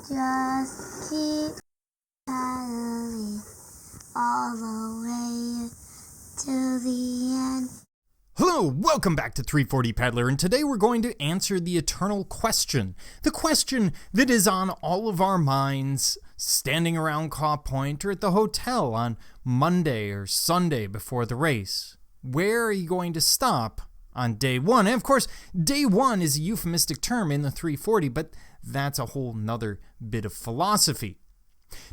Just keep paddling all the way to the end. Hello, welcome back to 340 Paddler, and today we're going to answer the eternal question. The question that is on all of our minds, standing around Caw Point or at the hotel on Monday or Sunday before the race. Where are you going to stop on day one? And of course, day one is a euphemistic term in the 340, but that's a whole nother bit of philosophy.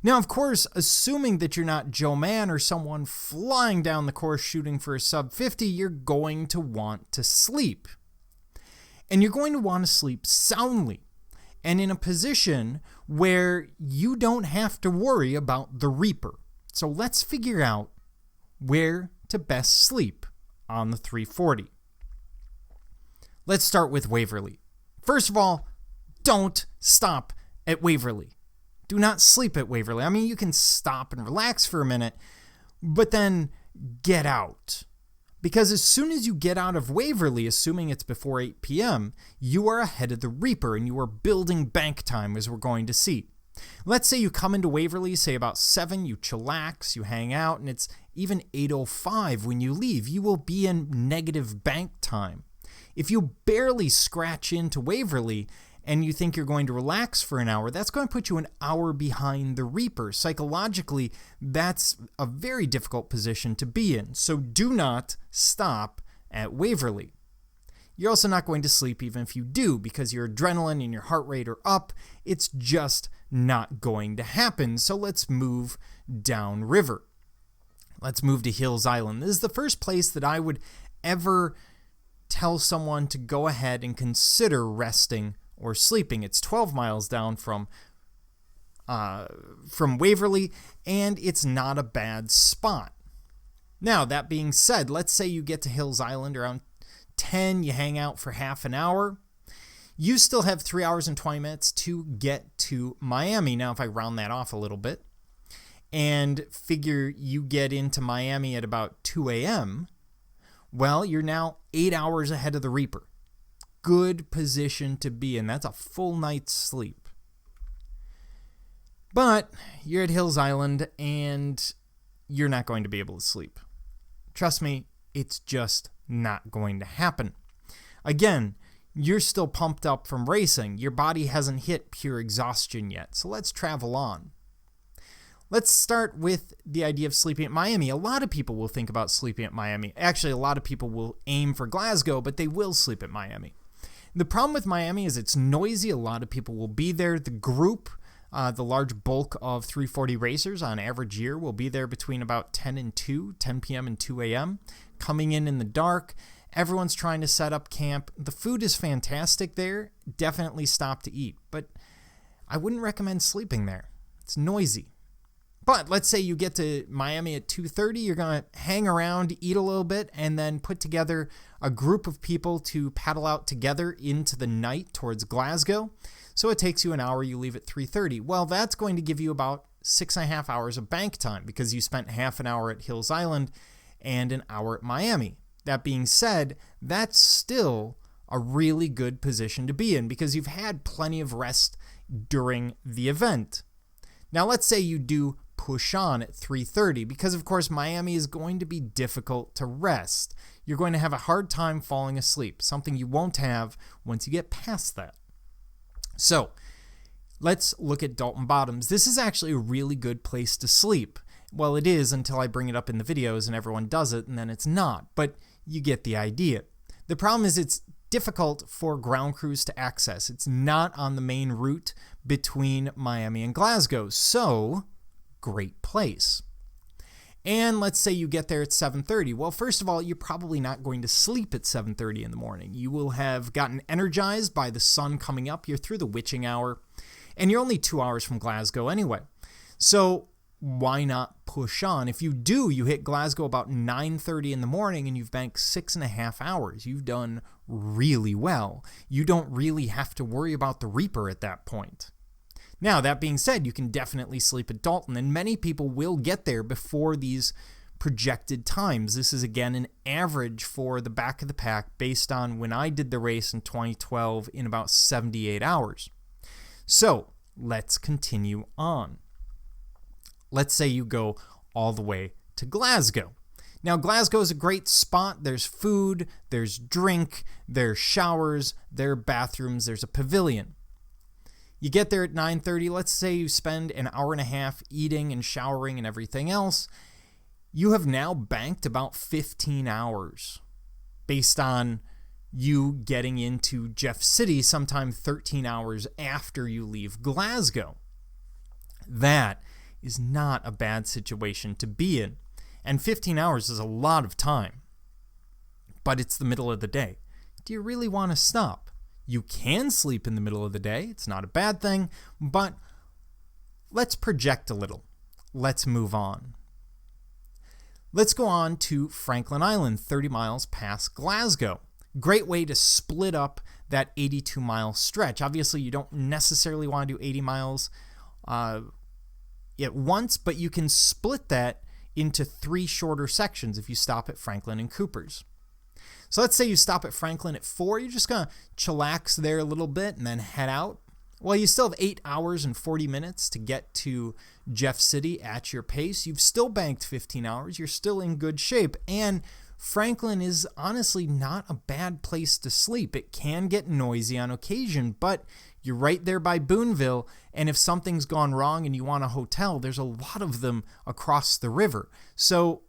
Now, of course, assuming that you're not Joe Mann or someone flying down the course shooting for a sub 50, you're going to want to sleep. And you're going to want to sleep soundly and in a position where you don't have to worry about the Reaper. So let's figure out where to best sleep on the 340. Let's start with Waverly. First of all, don't stop at Waverly. Do not sleep at Waverly. I mean, you can stop and relax for a minute, but then get out. Because as soon as you get out of Waverly, assuming it's before 8 p.m., you are ahead of the Reaper and you are building bank time, as we're going to see. Let's say you come into Waverly, say about 7, you chillax, you hang out, and it's even 8:05 when you leave. You will be in negative bank time. If you barely scratch into Waverly and you think you're going to relax for an hour, that's going to put you an hour behind the Reaper. Psychologically, that's a very difficult position to be in. So do not stop at Waverly. You're also not going to sleep even if you do, because your adrenaline and your heart rate are up. It's just not going to happen. So let's move downriver. Let's move to Hills Island. This is the first place that I would ever tell someone to go ahead and consider resting or sleeping. It's 12 miles down from Waverly, and it's not a bad spot. Now, that being said, let's say you get to Hills Island around 10, you hang out for half an hour. You still have 3 hours and 20 minutes to get to Miami. Now, if I round that off a little bit and figure you get into Miami at about 2 a.m., well, you're now 8 hours ahead of the Reaper. Good position to be in. That's a full night's sleep. But you're at Hills Island and you're not going to be able to sleep. Trust me, it's just not going to happen. Again, you're still pumped up from racing. Your body hasn't hit pure exhaustion yet. So let's travel on. Let's start with the idea of sleeping at Miami. A lot of people will think about sleeping at Miami. Actually, a lot of people will aim for Glasgow, but they will sleep at Miami. The problem with Miami is it's noisy. A lot of people will be there. The group, the large bulk of 340 racers on average year will be there between about 10 p.m. and 2 a.m., coming in the dark. Everyone's trying to set up camp. The food is fantastic there. Definitely stop to eat, but I wouldn't recommend sleeping there. It's noisy. But let's say you get to Miami at 2:30, you're going to hang around, eat a little bit, and then put together a group of people to paddle out together into the night towards Glasgow. So it takes you an hour, you leave at 3:30. Well, that's going to give you about 6.5 hours of bank time because you spent half an hour at Hills Island and an hour at Miami. That being said, that's still a really good position to be in because you've had plenty of rest during the event. Now, let's say you do push on at 3:30 because, of course, Miami is going to be difficult to rest. You're going to have a hard time falling asleep, something you won't have once you get past that. So let's look at Dalton Bottoms. This is actually a really good place to sleep. Well, it is until I bring it up in the videos and everyone does it, and then it's not. But you get the idea. The problem is it's difficult for ground crews to access. It's not on the main route between Miami and Glasgow. So, great place. And let's say you get there at 7:30. Well, first of all, you're probably not going to sleep at 7:30 in the morning. You will have gotten energized by the sun coming up. You're through the witching hour, and you're only 2 hours from Glasgow anyway. So why not push on? If you do, you hit Glasgow about 9:30 in the morning and you've banked 6.5 hours. You've done really well. You don't really have to worry about the Reaper at that point. Now, that being said, you can definitely sleep at Dalton, and many people will get there before these projected times. This is, again, an average for the back of the pack based on when I did the race in 2012 in about 78 hours. So let's continue on. Let's say you go all the way to Glasgow. Now, Glasgow is a great spot. There's food, there's drink, there's showers, there are bathrooms, there's a pavilion. You get there at 9:30. Let's say you spend an hour and a half eating and showering and everything else. You have now banked about 15 hours based on you getting into Jeff City sometime 13 hours after you leave Glasgow. That is not a bad situation to be in. And 15 hours is a lot of time. But it's the middle of the day. Do you really want to stop? You can sleep in the middle of the day. It's not a bad thing. But let's project a little. Let's move on. Let's go on to Franklin Island, 30 miles past Glasgow. Great way to split up that 82-mile stretch. Obviously, you don't necessarily want to do 80 miles at once, but you can split that into 3 shorter sections if you stop at Franklin and Coopers. So let's say you stop at Franklin at 4. You're just going to chillax there a little bit and then head out. Well, you still have 8 hours and 40 minutes to get to Jeff City at your pace. You've still banked 15 hours. You're still in good shape. And Franklin is honestly not a bad place to sleep. It can get noisy on occasion, but you're right there by Boonville, and if something's gone wrong and you want a hotel, there's a lot of them across the river. So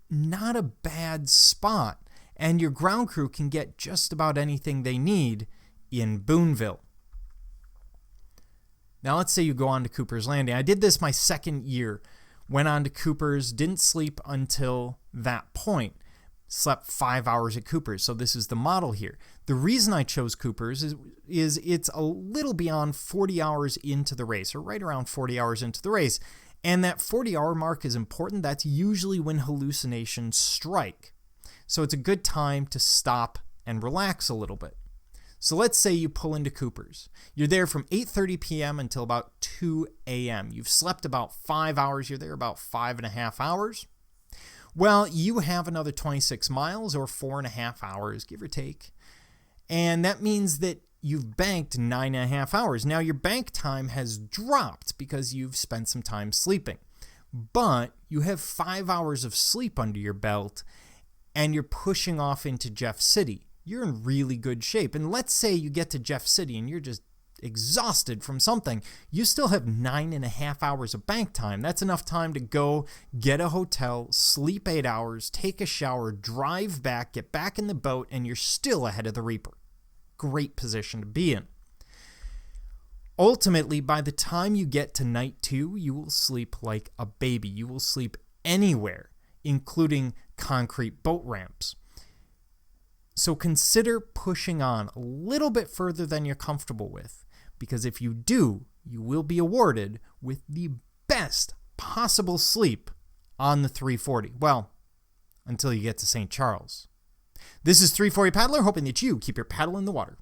not a bad spot, and your ground crew can get just about anything they need in Boonville. Now let's say you go on to Cooper's Landing. I did this my second year. Went on to Cooper's, didn't sleep until that point. Slept 5 hours at Cooper's, so this is the model here. The reason I chose Cooper's is it's a little beyond 40 hours into the race, or right around 40 hours into the race. And that 40-hour mark is important. That's usually when hallucinations strike. So it's a good time to stop and relax a little bit. So let's say you pull into Cooper's. You're there from 8:30 p.m. until about 2 a.m. You've slept about 5 hours. You're there about 5.5 hours. Well, you have another 26 miles or 4.5 hours, give or take. And that means that you've banked 9.5 hours. Now, your bank time has dropped because you've spent some time sleeping. But you have 5 hours of sleep under your belt, and you're pushing off into Jeff City. You're in really good shape. And let's say you get to Jeff City and you're just exhausted from something. You still have 9.5 hours of bank time. That's enough time to go get a hotel, sleep 8 hours, take a shower, drive back, get back in the boat, and you're still ahead of the Reaper. Great position to be in. Ultimately, by the time you get to night 2, you will sleep like a baby. You will sleep anywhere, including concrete boat ramps. So consider pushing on a little bit further than you're comfortable with, because if you do, you will be awarded with the best possible sleep on the 340. Well, until you get to St. Charles. This is 340 Paddler, hoping that you keep your paddle in the water.